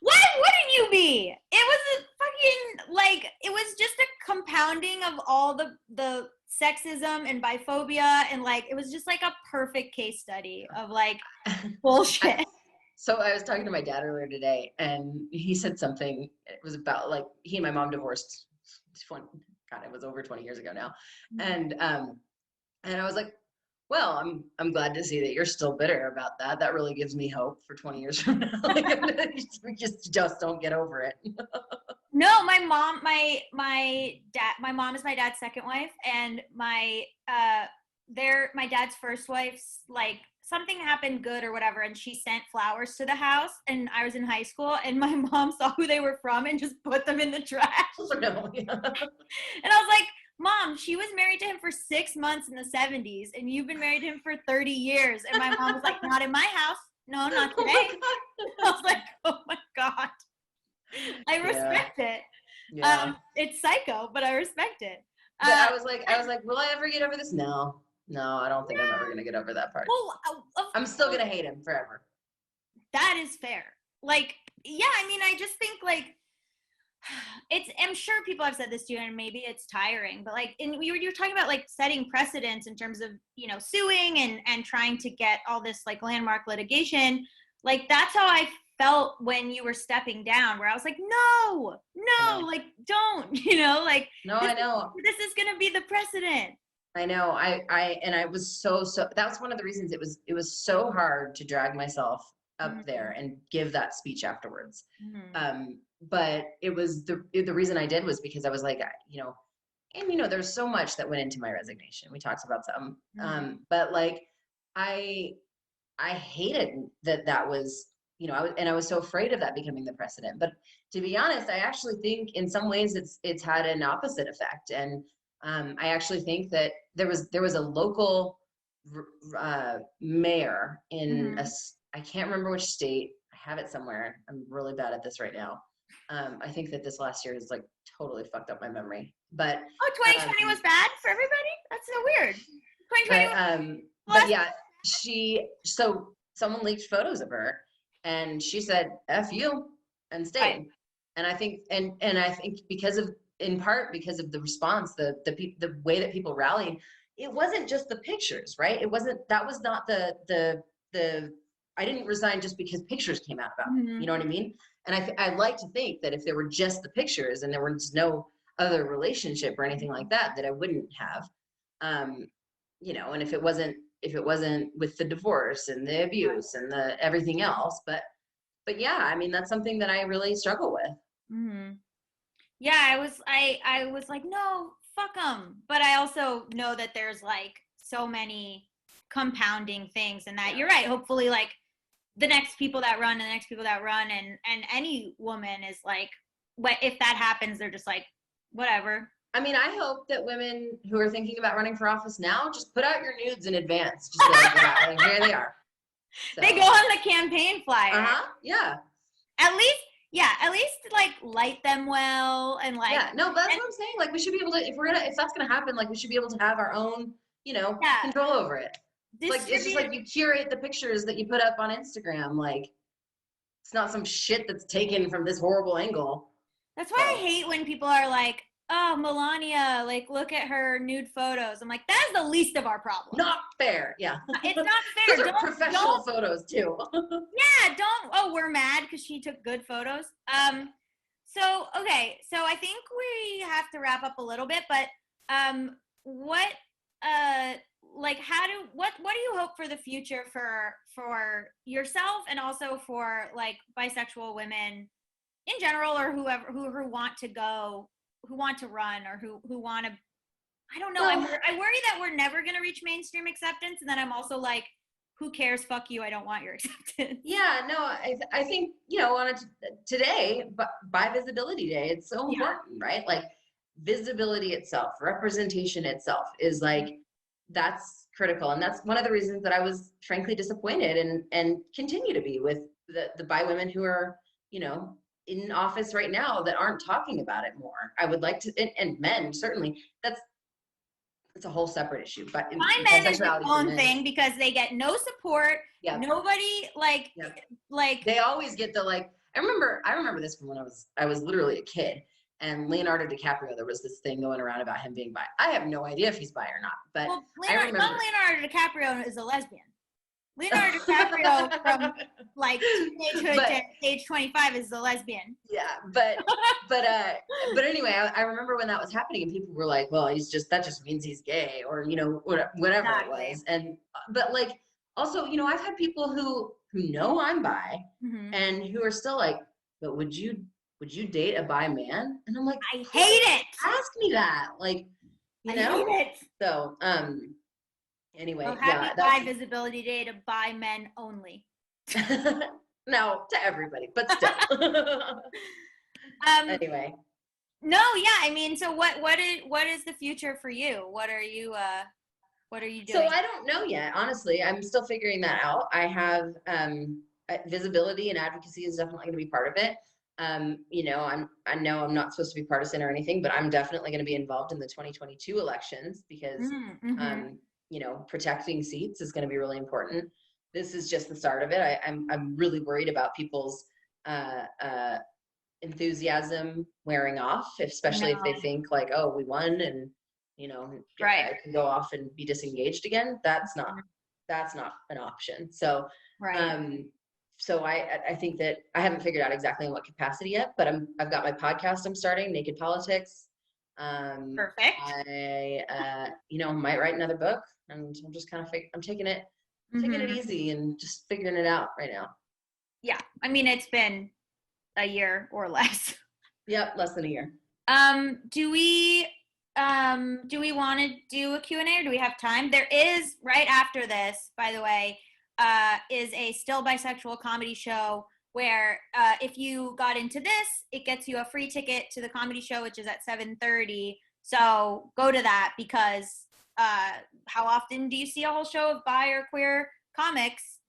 Why wouldn't you be? It was a fucking, like, it was just a compounding of all the sexism and biphobia, and like it was just like a perfect case study of like bullshit. So I was talking to my dad earlier today, and he said something. It was about like he and my mom divorced. God, it was over 20 years ago now, and I was like, well, I'm glad to see that you're still bitter about that. That really gives me hope for 20 years from now. Like, we just don't get over it. No, my mom is my dad's second wife, and my dad's first wife's, like, something happened good or whatever, and she sent flowers to the house, and I was in high school, and my mom saw who they were from and just put them in the trash. No, yeah. And I was like, Mom, she was married to him for 6 months in the 70s, and you've been married to him for 30 years. And my mom was like, not in my house. No, not today. I was like, oh my God. I respect it. Yeah. It's psycho, but I respect it. But I was like, will I ever get over this? No, I don't think I'm ever gonna get over that part. Well, I'm still gonna hate him forever. That is fair. Like, yeah, I mean, I just think like I'm sure people have said this to you, and maybe it's tiring, but like, you're talking about like setting precedents in terms of, suing and trying to get all this like landmark litigation. Like, that's how I felt when you were stepping down, where I was like, no, like, don't, like, no, I know this is going to be the precedent. I know. I was so, that's one of the reasons it was so hard to drag myself up there and give that speech afterwards. But it was the reason I did was because I was like, and there's so much that went into my resignation. We talked about some, but like, I hated that was, I was so afraid of that becoming the precedent. But to be honest, I actually think in some ways it's had an opposite effect. And I actually think that there was a local mayor in I can't remember which state. I have it somewhere. I'm really bad at this right now. I think that this last year has like totally fucked up my memory. But 2020 was bad for everybody? That's so weird. 2020 but yeah, so someone leaked photos of her, and she said F you and stayed. Right. And I think and I think in part because of the response, the way that people rallied, it wasn't just the pictures, right? That was not the I didn't resign just because pictures came out about me. You know what I mean? And I'd like to think that if there were just the pictures and there was no other relationship or anything like that I wouldn't have, and if it wasn't with the divorce and the abuse and the everything else, but yeah, I mean, that's something that I really struggle with. Yeah, I was like, no, fuck them. But I also know that there's like so many compounding things, and that you're right. Hopefully, like, the next people that run and any woman is like, if that happens, they're just like, whatever. I mean, I hope that women who are thinking about running for office now just put out your nudes in advance. Just like, yeah, like, here they are. So. They go on the campaign flyer. Yeah. At least like light them well, and like. Yeah, no, but that's what I'm saying. Like, we should be able to, if that's gonna happen, like, we should be able to have our own, control over it. Like, it's just like you curate the pictures that you put up on Instagram. Like, it's not some shit that's taken from this horrible angle. That's why I hate when people are like, oh, Melania, like, look at her nude photos. I'm like, that's the least of our problems. Not fair. Yeah. It's not fair. Those are professional photos too. Yeah, we're mad because she took good photos. So I think we have to wrap up a little bit, but what do you hope for the future for yourself, and also for like bisexual women in general, or whoever who want to go, who want to run, or who want to, I don't know. Well, I worry that we're never going to reach mainstream acceptance, and then I'm also like, who cares? Fuck you. I don't want your acceptance. Yeah, no, I think, on today, by Visibility Day, it's so important, right? Like, visibility itself, representation itself is like, that's critical. And that's one of the reasons that I was frankly disappointed and continue to be with the bi women who are, in office right now that aren't talking about it more. I would like to, and men, certainly. It's a whole separate issue, but Bi men is its bisexuality for own men, thing because they get no support. yeah, Nobody they always get the I remember this from when I was literally a kid, and Leonardo DiCaprio, there was this thing going around about him being bi. I have no idea if he's bi or not, but I remember Leonardo DiCaprio is a lesbian. Leonardo DiCaprio from teenagehood to age 25 is a lesbian. Yeah, but anyway, I remember when that was happening, and people were like, "Well, that just means he's gay," or whatever Exactly. it was. And but also, I've had people who know I'm bi, Mm-hmm. and who are still like, "But would you date a bi man?" And I'm like, I hate it. Ask me that, I hate it. So, anyway, Well, happy bi visibility day to bi men only. No, to everybody, but still. Anyway. No, yeah. I mean, so what is the future for you? What are you doing? So I don't know yet, honestly. I'm still figuring that out. I have visibility and advocacy is definitely going to be part of it. I know I'm not supposed to be partisan or anything, but I'm definitely going to be involved in the 2022 elections because protecting seats is going to be really important. This is just the start of it. I'm really worried about people's enthusiasm wearing off, especially if they think like, oh, we won and right. I can go off and be disengaged again. That's not an option. So right. So I think that I haven't figured out exactly in what capacity yet, but I've got my podcast I'm starting, Naked Politics. Perfect. I might write another book, and I'm just kind of I'm taking it easy and just figuring it out right now. Yeah, I mean it's been a year or less. Yep, less than a year. Do we want to do a Q&A or do we have time? There is, right after this, by the way, is a Still Bisexual comedy show where if you got into this, it gets you a free ticket to the comedy show, which is at 7:30. So go to that because how often do you see a whole show of bi or queer comics?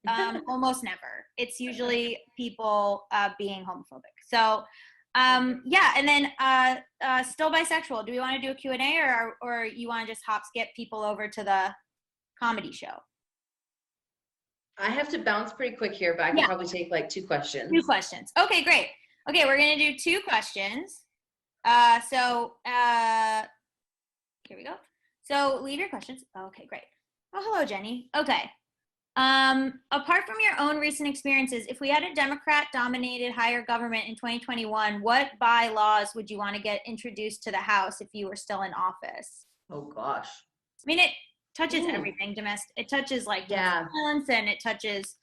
Almost never. It's usually people being homophobic. So yeah, and then Still Bisexual. Do we want to do a Q&A or you want to just hop skip people over to the comedy show? I have to bounce pretty quick here, but I can probably take like 2 questions. 2 questions. Okay, great. Okay, we're going to do 2 questions. Here we go. So leave your questions. Okay, great. Oh, hello, Jenny. Okay. Apart from your own recent experiences, if we had a Democrat-dominated higher government in 2021, what bylaws would you want to get introduced to the House if you were still in office? Oh, gosh. I mean, it touches everything domestic. It touches violence, and it touches.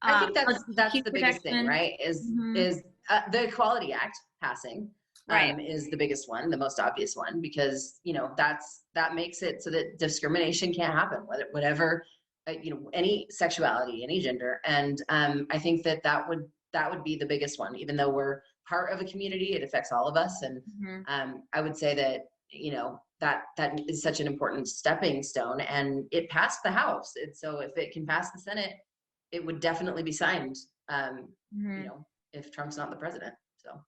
I think that's the biggest thing, right? Is the Equality Act passing. Right. Is the biggest one, the most obvious one, because that makes it so that discrimination can't happen, whatever any sexuality, any gender, and I think that would be the biggest one. Even though we're part of a community, it affects all of us, and I would say that that is such an important stepping stone, and it passed the House. And so if it can pass the Senate, it would definitely be signed. If Trump's not the president. So.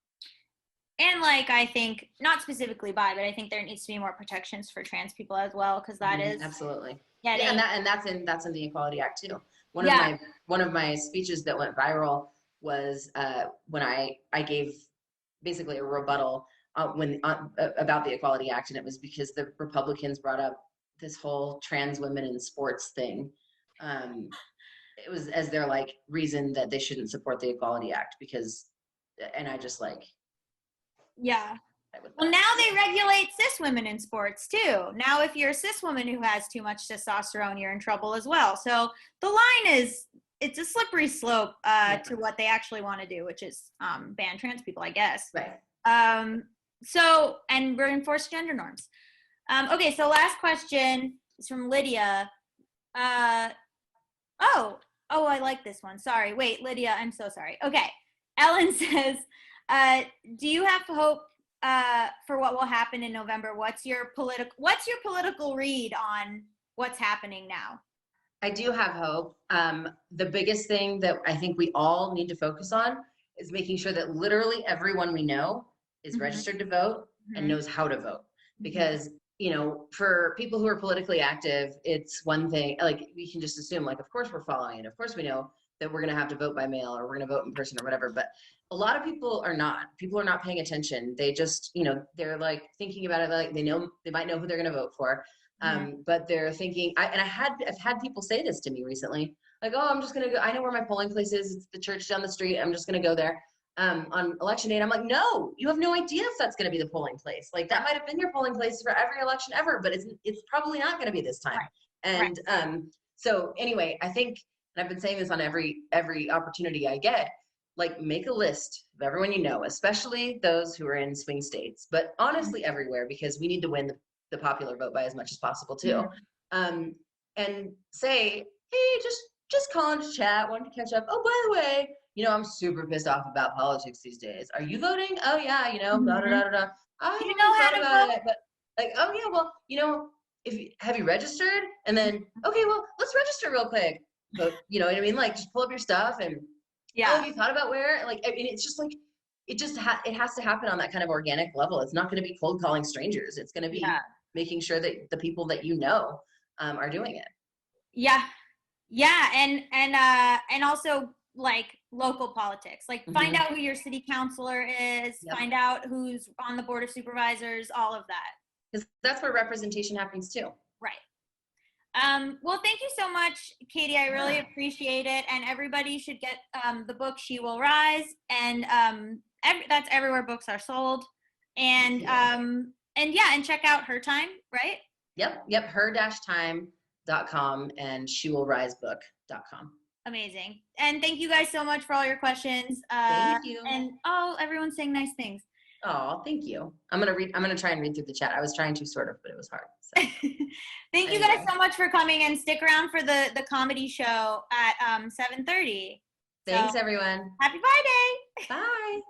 And I think not specifically bi, but I think there needs to be more protections for trans people as well, because that is absolutely. Yeah, and that's in the Equality Act too. One of my speeches that went viral was when I gave basically a rebuttal about the Equality Act, and it was because the Republicans brought up this whole trans women in sports thing. It was as their reason that they shouldn't support the Equality Act and I just yeah. Well, now they regulate cis women in sports too. Now, if you're a cis woman who has too much testosterone, you're in trouble as well. So the line it's a slippery slope to what they actually want to do, which is ban trans people, I guess. Right. So, and reinforce gender norms. Okay, so last question is from Lydia. Oh, I like this one. Sorry. Wait, Lydia, I'm so sorry. Okay. Ellen says, do you have hope for what will happen in November? What's your political read on what's happening now? I do have hope. The biggest thing that I think we all need to focus on is making sure that literally everyone we know is Mhm. registered to vote and Mhm. knows how to vote. Mhm. Because, for people who are politically active, it's one thing, like we can just assume, like, of course we're following it. Of course we know that we're going to have to vote by mail or we're going to vote in person or whatever. But a lot of people are not. People are not paying attention. They just, they're like thinking about it, like they might know who they're going to vote for. But they're thinking, I've had people say this to me recently, like, oh, I'm just going to go. I know where my polling place is. It's the church down the street. I'm just going to go there on election day. And I'm like, no, you have no idea if that's going to be the polling place. Like that might have been your polling place for every election ever, but it's probably not going to be this time. Right. And so anyway, I think, and I've been saying this on every opportunity I get, like make a list of everyone you know, especially those who are in swing states, but honestly everywhere, because we need to win the popular vote by as much as possible too. And say, hey, just calling to chat, wanted to catch up. Oh, by the way, I'm super pissed off about politics these days. Are you voting? Oh yeah, da da da da da. I You haven't know how thought to about vote? it, but like, oh yeah, well, have you registered? And then, okay, well, let's register real quick. But you know what I mean? Like, just pull up your stuff and oh, have you thought about where? Like, I mean, it's just like it has to happen on that kind of organic level. It's not going to be cold calling strangers. It's going to be making sure that the people that are doing it. Yeah. And also like local politics, like find out who your city councilor is, find out who's on the board of supervisors, all of that. Because that's where representation happens too. Right. Well, thank you so much, Katie. I really appreciate it. And everybody should get the book She Will Rise. And that's everywhere books are sold. And and check out Her Time, right? Yep. her-time.com and shewillrisebook.com. Amazing. And thank you guys so much for all your questions. Thank you. And everyone's saying nice things. Oh, thank you. I'm gonna try and read through the chat. I was trying to sort of, but it was hard. So. Thank you guys so much for coming, and stick around for the comedy show at 7:30. Thanks, everyone. Happy Friday. Bye.